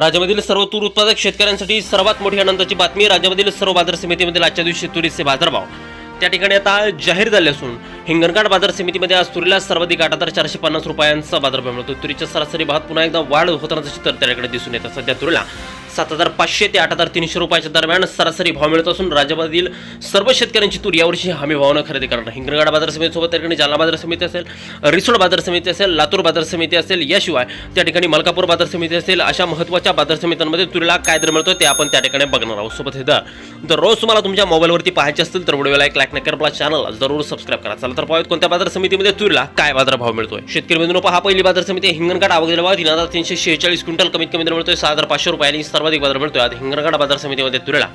राज्यामधील सर्व तूर उत्पादक शेतकऱ्यांसाठी सर्वात मोठी आनंदाची बातमी. राज्यामधील सर्व बाजार समितीमधील आजच्या दिवशी तुरीचे बाजारभाव त्या ठिकाणी आता जाहीर झाले असून हिंगणघाट बाजार समितीमध्ये आज तुरीला सर्वाधिक 8,450 रुपयांचा बाजारभाव मिळतो. तुरीच्या सरासरी भावात पुन्हा एकदा वाढ होतानाचं चित्र त्या ठिकाणी दिसून येतं. सध्या तुरीला 7,500 ते 8,300 रुपयाच्या दरम्यान सरासरी भाव मिळत असून राज्यामधील सर्व शेतकऱ्यांची तूर यावर्षी हमी भावानं खरेदी करणार. हिंगणघाट बाजार समितीसोबत त्या ठिकाणी जालना बाजार समिती असेल, रिसोड बाजार समिती असेल, लातूर बाजार समिती असेल, याशिवाय त्या ठिकाणी मलकापूर बाजार समिती असेल, अशा महत्त्वाच्या बाजार समित्यांमध्ये तुरीला काय दर मिळतो ते आपण त्या ठिकाणी बघणार आहोत. सोबत हे दररोज तुम्हाला तुमच्या मोबाईलवरती पाहायचे असतील तर व्हिडिओला एक लाईक नक्की करा, आपला चॅनल जरूर सबस्क्राईब करा. चला तर पाहूया कोणत्या बाजार समितीमध्ये तुरीला काय बाजारभाव मिळतोय. शेतकरी बंधूंनो, पहा पहिली बाजार समिती हिंगणघाट. आवक दिला 3,346 क्विंटल, कमीत कमी दर मिळतोय 6,500 रुपये आणि सर्वाधिक बाजार मिळतोय आज हिंगणघाट बाजार समितीमध्ये तुरीला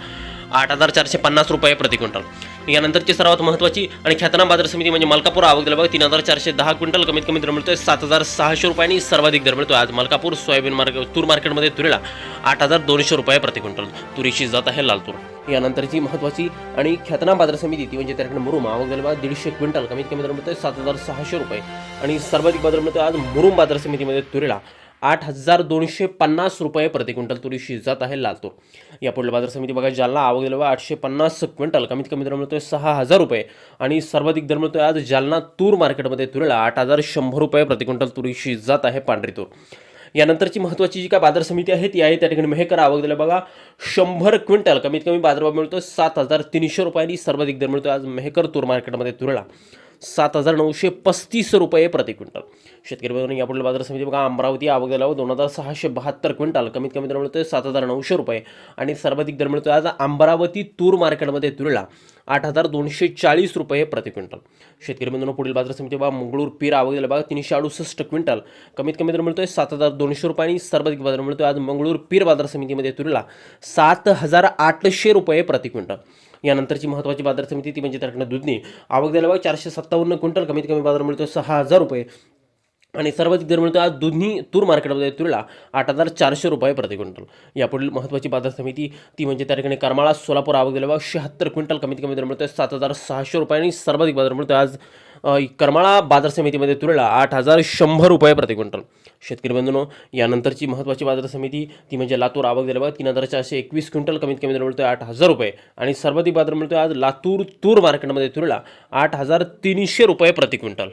8,450 रुपये प्रति क्विंटल. यानंतरची सर्वात महत्त्वाची आणि ख्यातनाम बाजार समिती म्हणजे मलकापूर. आवक दिला 3,410 क्विंटल, कमीत कमी दर मिळतोय 7,600 रुपये आणि सर्वाधिक दर मिळतोय आज मलकापूर सोयाबीन तूर मार्केटमध्ये तुरीला 8,200 रुपये प्रति क्विंटल. तुरीची जात आहे लाल तूर. यानंतरची महत्त्वाची आणि ख्यातनाम बाजार समिती ती म्हणजे त्याकडे मुरुम. आवक दिला 150 क्विंटल, कमीत कमी दर मिळतोय 7,600 रुपये आणि सर्वाधिक बाजार मिळतोय आज मुरुम बाजार समितीमध्ये तुरीला 8,250 रुपये प्रति क्विंटल. तुरीची जात आहे लाल तूर. या पुढील बाजार समिती बघा जालना. आवक दिला 850 क्विंटल, कमीत कमी दर मिळतोय 6,000 रुपये आणि सर्वाधिक दर मिळतोय आज जालना तूर मार्केटमध्ये तुरीला 8,100 रुपये प्रति क्विंटल. तुरीची जात आहे पांढरी तूर. यानंतरची महत्त्वाची जी काय बाजार समिती आहे ती आहे त्या ठिकाणी मेहकर. आवक दिला बघा 100 क्विंटल, कमीत कमी बाजारभाव मिळतोय 7,300 रुपये आणि सर्वाधिक दर मिळतोय आज मेहकर तूर मार्केटमध्ये तुरीला 7,935 रुपये प्रति क्विंटल. शेतकरी बंधूंनो, यापुढील बाजार समिती बघा अमरावती. आवक दिला 2,672 क्विंटल, कमीत कमी दर मिळतोय 7,900 रुपये आणि सर्वाधिक दर मिळतोय आज अमरावती तूर मार्केटमध्ये तुरीला 8,240 रुपये प्रति क्विंटल. शेतकरी बंधूंनो, पुढील बाजार समिती बघा मंगळूर पीर. आवक दिला बघा 368 क्विंटल, कमीत कमी दर मिळतोय 7,200 रुपये आणि सर्वाधिक बाजार मिळतोय आज मंगळूर पीर बाजार समितीमध्ये तुरीला 7,800 रुपये प्रति क्विंटल. यानंतरची महत्त्वाची बाजार समिती ती म्हणजे त्याकडनं दुधनी. आवक दिला बघा 457 क्विंटल, कमीत कमी बाजार मिळतोय 6,000 रुपये आणि सर्वाधिक दर मिळतो आज दुधनी तूर मार्केटमध्ये तुरीला 8,400 रुपये प्रति क्विंटल. यापुढील महत्त्वाची बाजार समिती ती म्हणजे त्या ठिकाणी करमाळा सोलापूर. आवक दिला बघा 76 क्विंटल, कमीत कमी दर मिळतोय 7,600 रुपये आणि सर्वाधिक बाजार मिळतोय आज करमाळा बाजार समितीमध्ये तुरीला 8,100 रुपये प्रति क्विंटल. शेतकरी बंधूंनो, यानंतरची महत्त्वाची बाजार समिती ती म्हणजे लातूर. आवक दिला बघा 3,421 क्विंटल, कमीत कमी दर मिळतोय 8,000 रुपये आणि सर्वाधिक बाजार मिळतोय आज लातूर तूर मार्केटमध्ये तुरीला 8,300 रुपये प्रति क्विंटल.